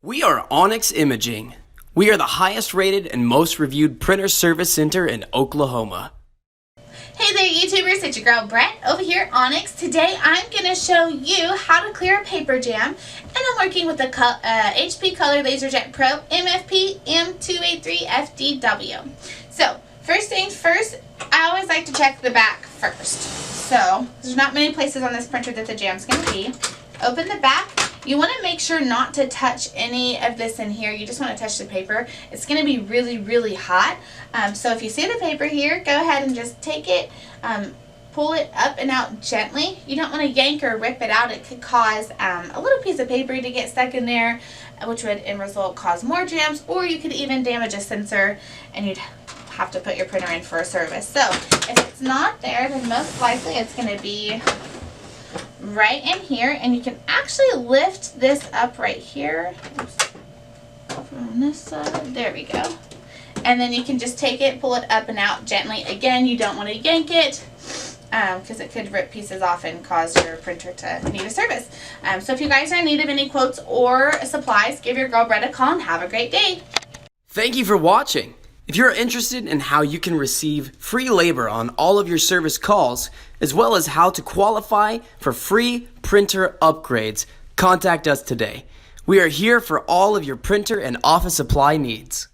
We are Onyx Imaging. We are the highest rated and most reviewed printer service center in Oklahoma. Hey there YouTubers, it's your girl Brett over here at Onyx. Today I'm going to show you how to clear a paper jam, and I'm working with the HP Color LaserJet Pro MFP M283fdw. So first things first, I always like to check the back first. So there's not many places on this printer that the jam's going to be. Open the back. You want to make sure not to touch any of this in here. You just want to touch the paper. It's going to be really, really hot. So if you see the paper here, go ahead and just take it, pull it up and out gently. You don't want to yank or rip it out. It could cause a little piece of paper to get stuck in there, which would in result cause more jams, or you could even damage a sensor and you'd have to put your printer in for a service. So if it's not there, then most likely it's going to be right in here, and you can actually lift this up right here. Oops. From this side, there we go. And then you can just take it, pull it up and out gently. Again, you don't want to yank it because it could rip pieces off and cause your printer to need a service. So if you guys are in need of any quotes or supplies, give your girl Brett a call and have a great day. Thank you for watching. If you're interested in how you can receive free labor on all of your service calls, as well as how to qualify for free printer upgrades, contact us today. We are here for all of your printer and office supply needs.